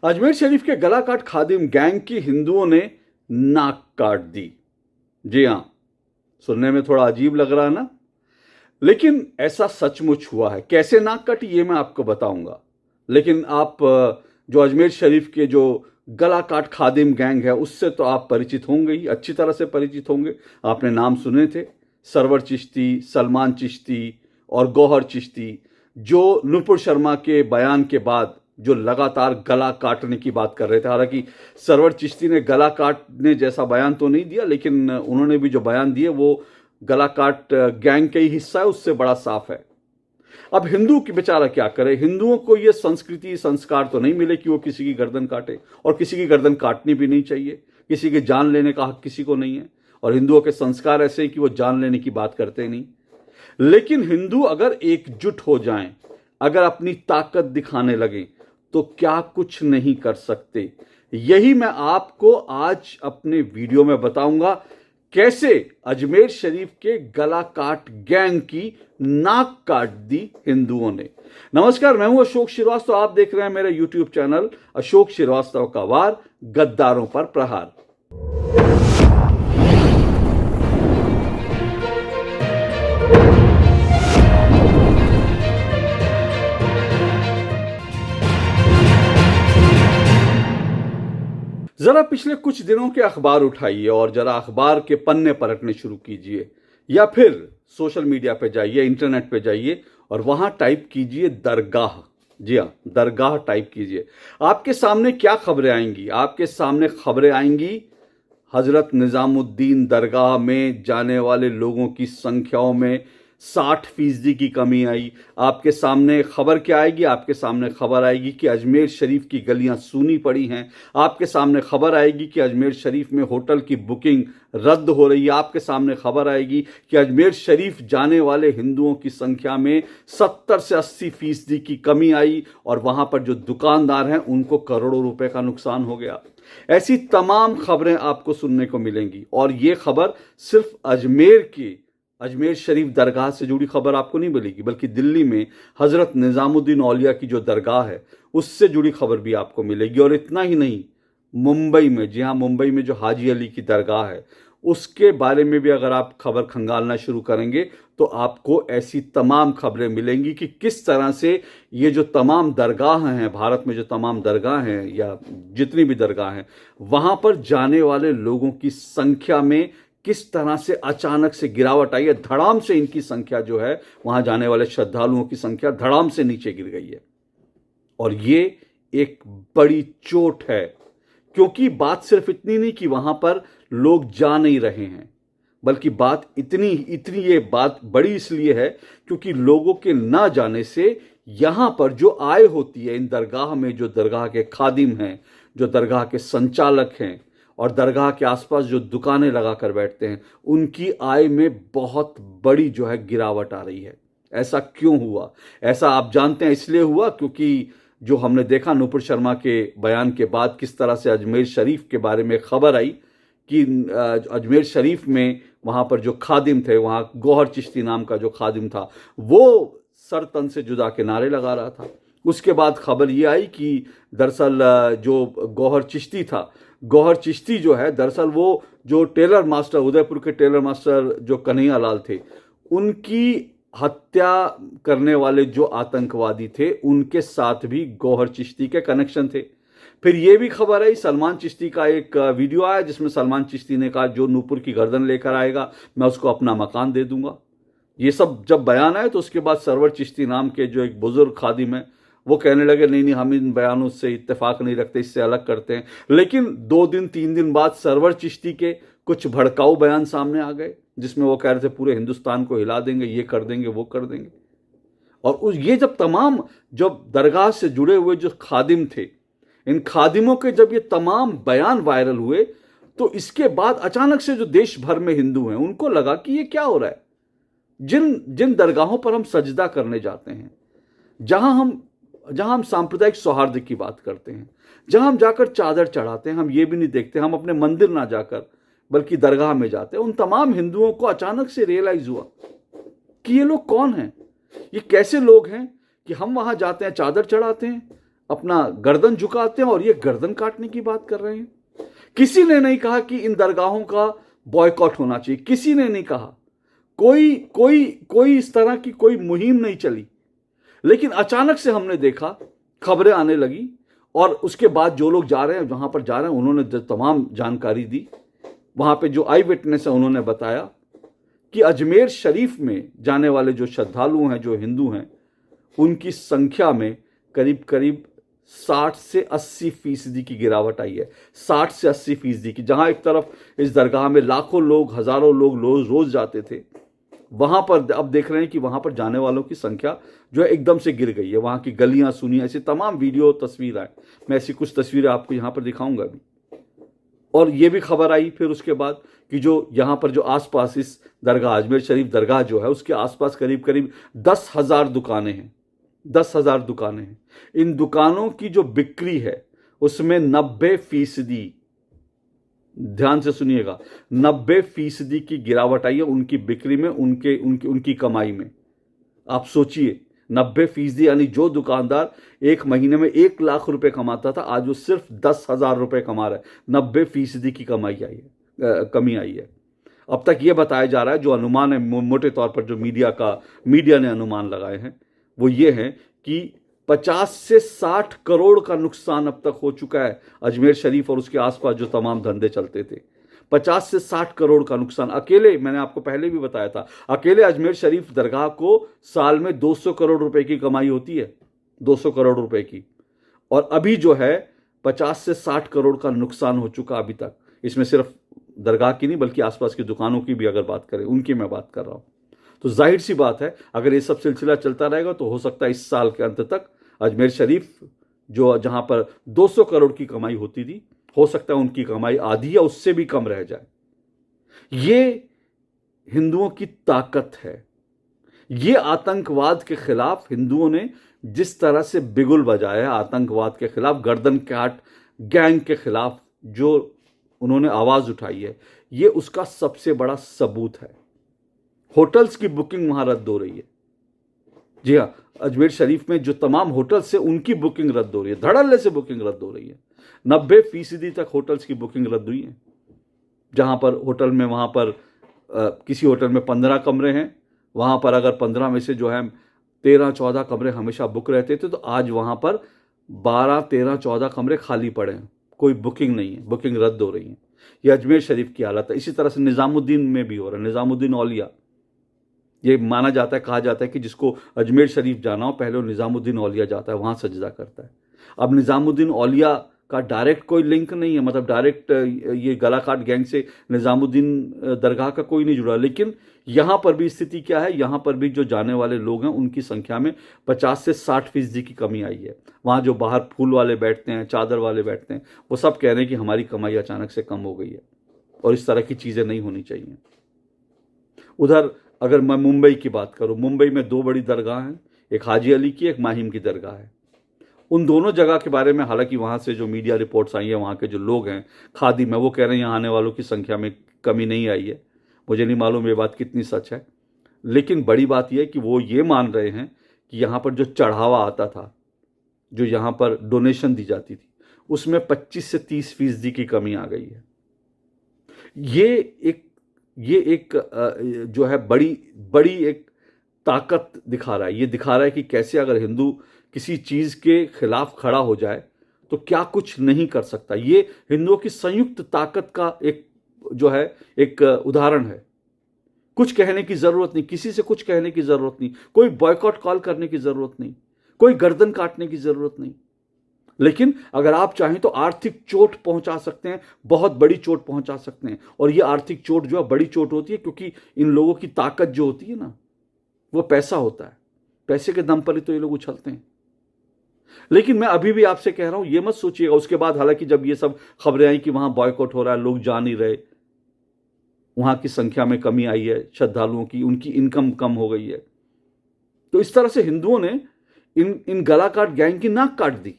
अजमेर शरीफ के गलाकाट खादिम गैंग की हिंदुओं ने नाक काट दी। जी हाँ, सुनने में थोड़ा अजीब लग रहा है ना, लेकिन ऐसा सचमुच हुआ है। कैसे नाक कटी ये मैं आपको बताऊंगा। लेकिन आप जो अजमेर शरीफ के जो गलाकाट खादिम गैंग है उससे तो आप परिचित होंगे ही, अच्छी तरह से परिचित होंगे। आपने नाम सुने थे, सरवर चिश्ती, सलमान चिश्ती और गौहर चिश्ती, जो नुपुर शर्मा के बयान के बाद जो लगातार गला काटने की बात कर रहे थे। हालांकि सरवर चिश्ती ने गला काटने जैसा बयान तो नहीं दिया, लेकिन उन्होंने भी जो बयान दिए वो गला काट गैंग का ही हिस्सा है, उससे बड़ा साफ है। अब हिंदू की बेचारा क्या करे, हिंदुओं को ये संस्कृति संस्कार तो नहीं मिले कि वो किसी की गर्दन काटे, और किसी की गर्दन काटनी भी नहीं चाहिए। किसी की जान लेने का हक किसी को नहीं है, और हिंदुओं के संस्कार ऐसे हैं कि वो जान लेने की बात करते नहीं। लेकिन हिंदू अगर एकजुट हो जाएं, अगर अपनी ताकत दिखाने लगें, तो क्या कुछ नहीं कर सकते। यही मैं आपको आज अपने वीडियो में बताऊंगा, कैसे अजमेर शरीफ के गलाकाट गैंग की नाक काट दी हिंदुओं ने। नमस्कार, मैं हूं अशोक श्रीवास्तव, आप देख रहे हैं मेरा यूट्यूब चैनल अशोक श्रीवास्तव का वार, गद्दारों पर प्रहार। जरा पिछले कुछ दिनों के अखबार उठाइए और जरा अखबार के पन्ने पलटने शुरू कीजिए, या फिर सोशल मीडिया पे जाइए, इंटरनेट पे जाइए और वहां टाइप कीजिए दरगाह। जी हाँ, दरगाह टाइप कीजिए। आपके सामने क्या खबरें आएंगी? आपके सामने खबरें आएंगी हजरत निजामुद्दीन दरगाह में जाने वाले लोगों की संख्याओं में 60% की कमी आई। आपके सामने खबर क्या आएगी? आपके सामने खबर आएगी कि अजमेर शरीफ की गलियां सूनी पड़ी हैं। आपके सामने खबर आएगी कि अजमेर शरीफ में होटल की बुकिंग रद्द हो रही है। आपके सामने खबर आएगी कि अजमेर शरीफ जाने वाले हिंदुओं की संख्या में 70 से 80% की कमी आई, और वहां पर जो दुकानदार हैं उनको करोड़ों रुपए का नुकसान हो गया। ऐसी तमाम खबरें आपको सुनने को मिलेंगी, और ये खबर सिर्फ अजमेर शरीफ दरगाह से जुड़ी खबर आपको नहीं मिलेगी, बल्कि दिल्ली में हजरत निजामुद्दीन औलिया की जो दरगाह है उससे जुड़ी खबर भी आपको मिलेगी। और इतना ही नहीं, मुंबई में, जी हाँ, मुंबई में जो हाजी अली की दरगाह है उसके बारे में भी अगर आप खबर खंगालना शुरू करेंगे तो आपको ऐसी तमाम खबरें मिलेंगी कि किस तरह से ये जो तमाम दरगाह हैं, भारत में जो तमाम दरगाह हैं या जितनी भी दरगाह हैं, वहां पर जाने वाले लोगों की संख्या में किस तरह से अचानक से गिरावट आई है। धड़ाम से इनकी संख्या जो है, वहां जाने वाले श्रद्धालुओं की संख्या धड़ाम से नीचे गिर गई है। और ये एक बड़ी चोट है, क्योंकि बात सिर्फ इतनी नहीं कि वहां पर लोग जा नहीं रहे हैं, बल्कि बात इतनी ये बात बड़ी इसलिए है क्योंकि लोगों के ना जाने से यहां पर जो आय होती है, इन दरगाह में जो दरगाह के खादिम हैं, जो दरगाह के संचालक हैं और दरगाह के आसपास जो दुकानें लगा कर बैठते हैं, उनकी आय में बहुत बड़ी जो है गिरावट आ रही है। ऐसा क्यों हुआ? ऐसा आप जानते हैं इसलिए हुआ क्योंकि जो हमने देखा नुपुर शर्मा के बयान के बाद किस तरह से अजमेर शरीफ के बारे में खबर आई कि अजमेर शरीफ में वहाँ पर जो खादिम थे, वहाँ गौहर चिश्ती नाम का जो खादिम था, वो सर तन से जुदा के नारे लगा रहा था। उसके बाद खबर ये आई कि दरअसल जो गौहर चिश्ती जो है, दरअसल वो जो टेलर मास्टर, उदयपुर के टेलर मास्टर जो कन्हैया लाल थे, उनकी हत्या करने वाले जो आतंकवादी थे, उनके साथ भी गौहर चिश्ती के कनेक्शन थे। फिर यह भी खबर आई, सलमान चिश्ती का एक वीडियो आया जिसमें सलमान चिश्ती ने कहा जो नूपुर की गर्दन लेकर आएगा मैं उसको अपना मकान दे दूंगा। ये सब जब बयान आए तो उसके बाद सरवर चिश्ती नाम के जो एक बुजुर्ग खादिम है वो कहने लगे नहीं, हम इन बयानों से इत्तेफाक नहीं रखते, इससे अलग करते हैं। लेकिन 2-3 दिन बाद सरवर चिश्ती के कुछ भड़काऊ बयान सामने आ गए जिसमें वो कह रहे थे पूरे हिंदुस्तान को हिला देंगे, ये कर देंगे, वो कर देंगे। और ये जब तमाम जब दरगाह से जुड़े हुए जो खादिम थे, इन खादिमों के जब ये तमाम बयान वायरल हुए, तो इसके बाद अचानक से जो देश भर में हिंदू हैं उनको लगा कि ये क्या हो रहा है। जिन दरगाहों पर हम सजदा करने जाते हैं, जहां हम सांप्रदायिक सौहार्द की बात करते हैं, जहां हम जाकर चादर चढ़ाते हैं, हम ये भी नहीं देखते, हम अपने मंदिर ना जाकर बल्कि दरगाह में जाते हैं। उन तमाम हिंदुओं को अचानक से रियलाइज हुआ कि ये लोग कौन हैं, ये कैसे लोग हैं कि हम वहां जाते हैं, चादर चढ़ाते हैं, अपना गर्दन झुकाते हैं और ये गर्दन काटने की बात कर रहे हैं। किसी ने नहीं कहा कि इन दरगाहों का बॉयकॉट होना चाहिए, किसी ने नहीं कहा, कोई कोई कोई इस तरह की कोई मुहिम नहीं चली। लेकिन अचानक से हमने देखा, खबरें आने लगी और उसके बाद जो लोग जा रहे हैं, जहां पर जा रहे हैं, उन्होंने तमाम जानकारी दी। वहां पे जो आई विटनेस है उन्होंने बताया कि अजमेर शरीफ में जाने वाले जो श्रद्धालु हैं, जो हिंदू हैं, उनकी संख्या में करीब करीब 60 से 80% की गिरावट आई है। 60 से 80% की। जहां एक तरफ इस दरगाह में लाखों लोग, हजारों लोग रोज जाते थे, वहां पर अब देख रहे हैं कि वहां पर जाने वालों की संख्या जो है एकदम से गिर गई है। वहां की गलियां सुनी, ऐसी तमाम वीडियो तस्वीर आए। मैं ऐसी कुछ तस्वीरें आपको यहां पर दिखाऊंगा अभी। और ये भी खबर आई फिर उसके बाद कि जो यहाँ पर जो आसपास इस दरगाह, अजमेर शरीफ दरगाह जो है, उसके आसपास करीब करीब 10,000 दुकानें हैं। 10,000 दुकानें हैं। इन दुकानों की जो बिक्री है उसमें 90%, ध्यान से सुनिएगा, 90% की गिरावट आई है उनकी बिक्री में, उनकी कमाई में। आप सोचिए, 90%, यानी जो दुकानदार एक महीने में 1 लाख रुपए कमाता था, आज वो सिर्फ 10,000 रुपए कमा रहा है। 90% की कमी आई है। अब तक ये बताया जा रहा है, जो अनुमान है मोटे तौर पर जो मीडिया ने अनुमान लगाए हैं वो ये है कि 50 से 60 करोड़ का नुकसान अब तक हो चुका है अजमेर शरीफ और उसके आसपास जो तमाम धंधे चलते थे। 50 से 60 करोड़ का नुकसान अकेले, मैंने आपको पहले भी बताया था, अकेले अजमेर शरीफ दरगाह को साल में 200 करोड़ रुपए की कमाई होती है, 200 करोड़ रुपए की। और अभी जो है 50 से 60 करोड़ का नुकसान हो चुका अभी तक। इसमें सिर्फ दरगाह की नहीं बल्कि आसपास की दुकानों की भी अगर बात करें, उनकी मैं बात कर रहा हूं। तो जाहिर सी बात है, अगर ये सब सिलसिला चलता रहेगा तो हो सकता है इस साल के अंत तक अजमेर शरीफ जो जहां पर 200 करोड़ की कमाई होती थी, हो सकता है उनकी कमाई आधी या उससे भी कम रह जाए। ये हिंदुओं की ताकत है। ये आतंकवाद के खिलाफ हिंदुओं ने जिस तरह से बिगुल बजाया है, आतंकवाद के खिलाफ, गर्दन काट गैंग के खिलाफ जो उन्होंने आवाज उठाई है, ये उसका सबसे बड़ा सबूत है। होटल्स की बुकिंग वहां रद्द हो रही है। जी हाँ, अजमेर शरीफ में जो तमाम होटल्स है उनकी बुकिंग रद्द हो रही है, धड़ल्ले से बुकिंग रद्द हो रही है। 90% तक होटल्स की बुकिंग रद्द हुई है। जहां पर होटल में, वहां पर किसी होटल में 15 कमरे हैं, वहां पर अगर 15 में से जो है 13-14 कमरे हमेशा बुक रहते थे, तो आज वहां पर 12-13-14 कमरे खाली पड़े हैं, कोई बुकिंग नहीं है, बुकिंग रद्द हो रही है। यह अजमेर शरीफ की हालत है। इसी तरह से निज़ामुद्दीन में भी हो रहा है। निज़ामुद्दीन औलिया, ये माना जाता है, कहा जाता है कि जिसको अजमेर शरीफ जाना हो पहले वो निज़ामुद्दीन औलिया जाता है, वहां सजदा करता है। अब निज़ामुद्दीन औलिया का डायरेक्ट कोई लिंक नहीं है, मतलब डायरेक्ट ये गलाकाट गैंग से निज़ामुद्दीन दरगाह का कोई नहीं जुड़ा। लेकिन यहां पर भी स्थिति क्या है, यहां पर भी जो जाने वाले लोग हैं उनकी संख्या में 50 से 60% की कमी आई है। वहां जो बाहर फूल वाले बैठते हैं, चादर वाले बैठते हैं, वो सब कह रहे हैं कि हमारी कमाई अचानक से कम हो गई है और इस तरह की चीजें नहीं होनी चाहिए। उधर अगर मैं मुंबई की बात करूं, मुंबई में 2 बड़ी दरगाह हैं, एक हाजी अली की, एक माहिम की दरगाह है। उन दोनों जगह के बारे में हालांकि वहां से जो मीडिया रिपोर्ट्स आई है, वहां के जो लोग हैं खादी में, वो कह रहे हैं यहाँ आने वालों की संख्या में कमी नहीं आई है। मुझे नहीं मालूम ये बात कितनी सच है, लेकिन बड़ी बात यह है कि वो ये मान रहे हैं कि यहाँ पर जो चढ़ावा आता था, जो यहाँ पर डोनेशन दी जाती थी, उसमें 25 से 30% की कमी आ गई है। ये एक जो है बड़ी एक ताकत दिखा रहा है। ये दिखा रहा है कि कैसे अगर हिंदू किसी चीज के खिलाफ खड़ा हो जाए तो क्या कुछ नहीं कर सकता। ये हिंदुओं की संयुक्त ताकत का एक जो है एक उदाहरण है। कुछ कहने की जरूरत नहीं, किसी से कुछ कहने की जरूरत नहीं, कोई बॉयकॉट कॉल करने की जरूरत नहीं, कोई गर्दन काटने की जरूरत नहीं। लेकिन अगर आप चाहें तो आर्थिक चोट पहुंचा सकते हैं, बहुत बड़ी चोट पहुंचा सकते हैं। और ये आर्थिक चोट जो है बड़ी चोट होती है, क्योंकि इन लोगों की ताकत जो होती है ना, वो पैसा होता है। पैसे के दम पर ही तो ये लोग उछलते हैं। लेकिन मैं अभी भी आपसे कह रहा हूं, ये मत सोचिएगा उसके बाद, हालांकि जब ये सब खबरें आई कि वहां बॉयकॉट हो रहा है, लोग जा नहीं रहे, वहां की संख्या में कमी आई है, श्रद्धालुओं की, उनकी इनकम कम हो गई है, तो इस तरह से हिंदुओं ने इन गलाकाट गैंग की नाक काट दी।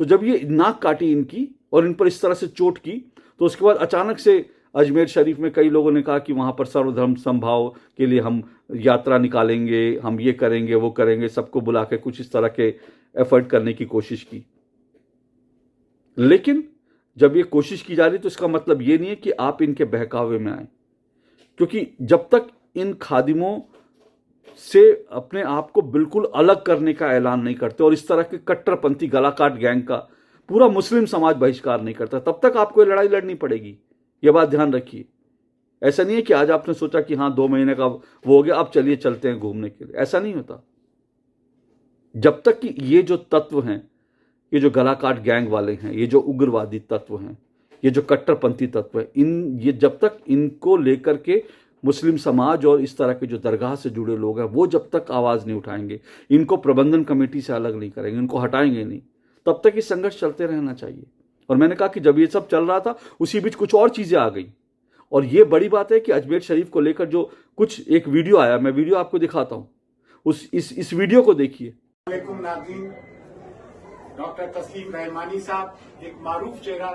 तो जब ये नाक काटी इनकी और इन पर इस तरह से चोट की, तो उसके बाद अचानक से अजमेर शरीफ में कई लोगों ने कहा कि वहां पर सर्वधर्म समभाव के लिए हम यात्रा निकालेंगे, हम ये करेंगे वो करेंगे, सबको बुला के कुछ इस तरह के एफर्ट करने की कोशिश की। लेकिन जब ये कोशिश की जा रही तो इसका मतलब ये नहीं है कि आप इनके बहकावे में आए, क्योंकि जब तक इन खादिमों से अपने आप को बिल्कुल अलग करने का ऐलान नहीं करते और इस तरह के कट्टरपंथी गलाकाट गैंग का पूरा मुस्लिम समाज बहिष्कार नहीं करता, तब तक आपको ये लड़ाई लड़नी पड़ेगी। ये बात ध्यान रखिए। ऐसा नहीं है कि आज आपने सोचा कि हाँ 2 महीने का वो हो गया, अब चलिए चलते हैं घूमने के लिए, ऐसा नहीं होता। जब तक कि ये जो तत्व हैं, ये जो गलाकाट गैंग वाले हैं, ये जो उग्रवादी तत्व हैं, ये जो कट्टरपंथी तत्व है, ये जब तक इनको लेकर के मुस्लिम समाज और इस तरह के जो दरगाह से जुड़े लोग हैं वो जब तक आवाज़ नहीं उठाएंगे, इनको प्रबंधन कमेटी से अलग नहीं करेंगे, इनको हटाएंगे नहीं, तब तक ये संघर्ष चलते रहना चाहिए। और मैंने कहा कि जब ये सब चल रहा था उसी बीच कुछ और चीज़ें आ गई, और ये बड़ी बात है कि अजमेर शरीफ को लेकर जो कुछ एक वीडियो आया, मैं वीडियो आपको दिखाता हूँ, इस वीडियो को देखिए। डॉक्टर तस्लीम रहमानी साहब एक मारूफ चेहरा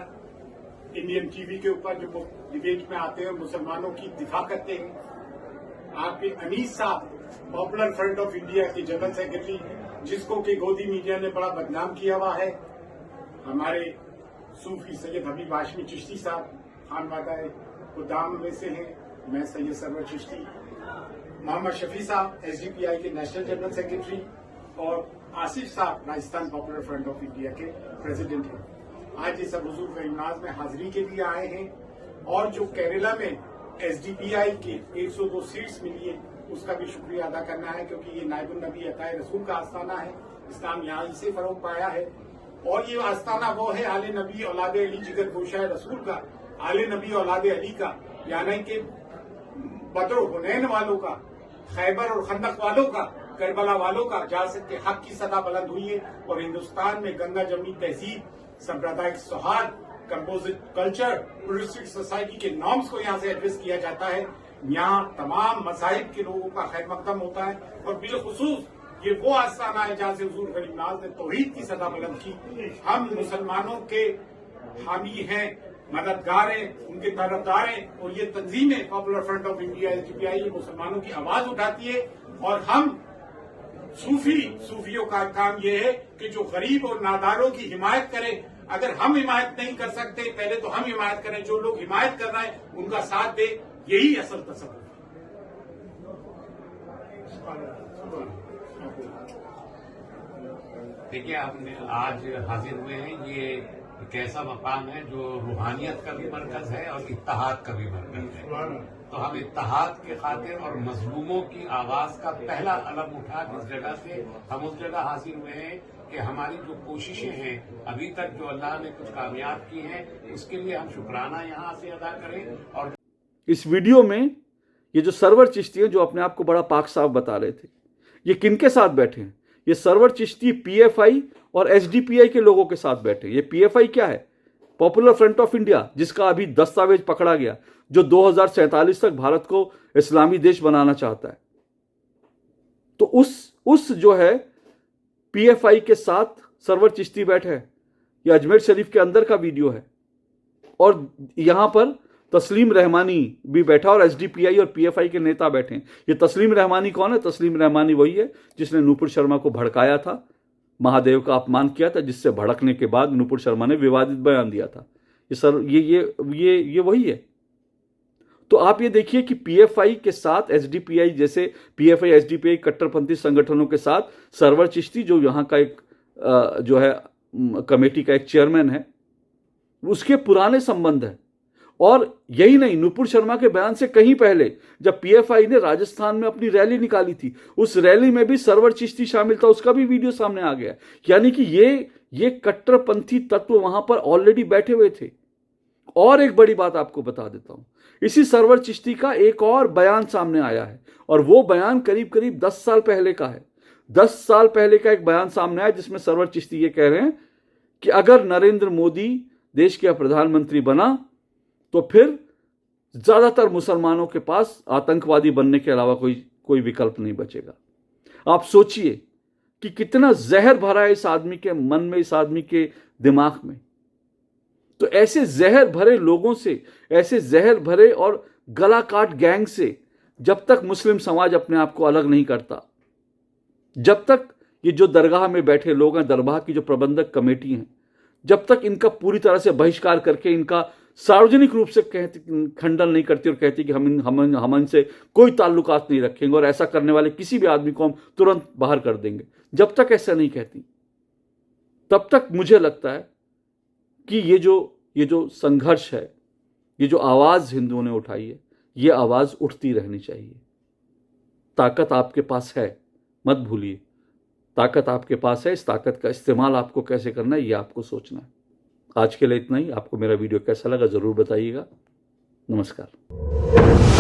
इंडियन टीवी के ऊपर जो डिबेट में आते हैं और मुसलमानों की दिफा करते हैं। आपके अनीस साहब पॉपुलर फ्रंट ऑफ इंडिया के जनरल सेक्रेटरी, जिसको कि गोदी मीडिया ने बड़ा बदनाम किया हुआ है। हमारे सूफी सैयद हबीब हाशमी चिश्ती साहब खानवादा खुदाम में से हैं, मैं सैयद सरवर चिश्ती। मोहम्मद शफी साहब एसडीपीआई के नेशनल जनरल सेक्रेटरी और आसिफ साहब Rajasthan popular front of India के प्रेसिडेंट हैं। आज इस हुजूर का इमराज में हाजिरी के लिए आए हैं, और जो केरला में एसडीपीआई के 102 सीट्स मिली है उसका भी शुक्रिया अदा करना है, क्योंकि ये नायबुन नबी अताए रसूल का आस्थाना है। इस्लाम यहाँ से फरोग पाया है, और ये आस्थाना वो है आले नबी औलाद अली जिगर गोशा रसूल का, आले नबी औलाद अली का, यानी कि बदर हुनैन वालों का, खैबर और खंदक वालों का, करबला वालों का, जहां से के हक की सदा बुलंद हुई है। और हिंदुस्तान में गंगा जमनी तहजीब, सांप्रदायिक सौहार्द, कंपोजिट कल्चर, प्लुरलिस्टिक सोसाइटी के नॉर्म्स को यहाँ से एड्रेस किया जाता है। यहाँ तमाम मज़ाहिब के लोगों का खैर मकदम होता है, और बिलखुसूस ये वो आस्थाना है जहाँ से हुजूर गरीबनाज ने तौहीद की सदा बुलंद की। हम मुसलमानों के हामी हैं, मददगार हैं, उनके तरफदार हैं, और ये तंजीमें popular front of India SDPI मुसलमानों की आवाज उठाती है। और हम सूफियों का काम यह है कि जो गरीब और नादारों की हिमायत करें। अगर हम हिमायत नहीं कर सकते, पहले तो हम हिमायत करें, जो लोग हिमायत कर रहे हैं उनका साथ दे, यही असल तसव्वुर। देखिए, आपने आज हाजिर हुए हैं, ये एक ऐसा मकाम है जो रूहानियत का भी मरकज है और इत्तेहाद का भी मरकज है। तो हम इत्तेहाद के खातिर और मजलूमों की आवाज का पहला अलम उठा जिस जगह से हम उस जगह हाजिर हुए हैं कि हमारी जो कोशिशें हैं अभी तक जो अल्लाह ने कुछ कामयाब की हैं, उसके लिए हम शुक्राना यहाँ से अदा करें। और इस वीडियो में ये जो सरवर चिश्ती है, जो अपने आप को बड़ा पाक साफ बता रहे थे, ये किनके साथ बैठे हैं? ये सरवर चिश्ती पीएफआई और एसडीपीआई के लोगों के साथ बैठे। ये पीएफआई क्या है? पॉपुलर फ्रंट ऑफ इंडिया, जिसका अभी दस्तावेज पकड़ा गया, जो 2047 तक भारत को इस्लामी देश बनाना चाहता है। तो उस जो है पीएफआई के साथ सरवर चिश्ती बैठे हैं। ये अजमेर शरीफ के अंदर का वीडियो है, और यहां पर तस्लीम रहमानी भी बैठा और एसडीपीआई और पीएफआई के नेता बैठे हैं। ये तस्लीम रहमानी कौन है? तस्लीम रहमानी वही है जिसने नूपुर शर्मा को भड़काया था, महादेव का अपमान किया था, जिससे भड़कने के बाद नूपुर शर्मा ने विवादित बयान दिया था। ये वही है। तो आप ये देखिए कि पीएफआई के साथ एसडीपीआई, जैसे पीएफआई एसडीपीआई कट्टरपंथी संगठनों के साथ सरवर चिश्ती, जो यहाँ का एक जो है कमेटी का एक चेयरमैन है, उसके पुराने संबंध है। और यही नहीं, नूपुर शर्मा के बयान से कहीं पहले जब पीएफआई ने राजस्थान में अपनी रैली निकाली थी, उस रैली में भी सरवर चिश्ती शामिल था, उसका भी वीडियो सामने आ गया। यानी कि ये कट्टरपंथी तत्व वहां पर ऑलरेडी बैठे हुए थे। और एक बड़ी बात आपको बता देता हूं, इसी सरवर चिश्ती का एक और बयान सामने आया है, और वो बयान करीब करीब 10 साल पहले का है। 10 साल पहले का एक बयान सामने आया जिसमें सरवर चिश्ती ये कह रहे हैं कि अगर नरेंद्र मोदी देश के प्रधानमंत्री बना तो फिर ज्यादातर मुसलमानों के पास आतंकवादी बनने के अलावा कोई विकल्प नहीं बचेगा। आप सोचिए कि कितना जहर भरा है इस आदमी के मन में, इस आदमी के दिमाग में। तो ऐसे जहर भरे लोगों से, ऐसे जहर भरे और गला काट गैंग से जब तक मुस्लिम समाज अपने आप को अलग नहीं करता, जब तक ये जो दरगाह में बैठे लोग हैं, दरगाह की जो प्रबंधक कमेटी हैं, जब तक इनका पूरी तरह से बहिष्कार करके इनका सार्वजनिक रूप से खंडन नहीं करती और कहती कि हम इनसे कोई ताल्लुकात नहीं रखेंगे और ऐसा करने वाले किसी भी आदमी को हम तुरंत बाहर कर देंगे, जब तक ऐसा नहीं कहती तब तक मुझे लगता है कि ये जो संघर्ष है, ये जो आवाज हिंदुओं ने उठाई है, ये आवाज उठती रहनी चाहिए। ताकत आपके पास है, मत भूलिए, ताकत आपके पास है। इस ताकत का इस्तेमाल आपको कैसे करना है ये आपको सोचना है। आज के लिए इतना ही। आपको मेरा वीडियो कैसा लगा जरूर बताइएगा। नमस्कार।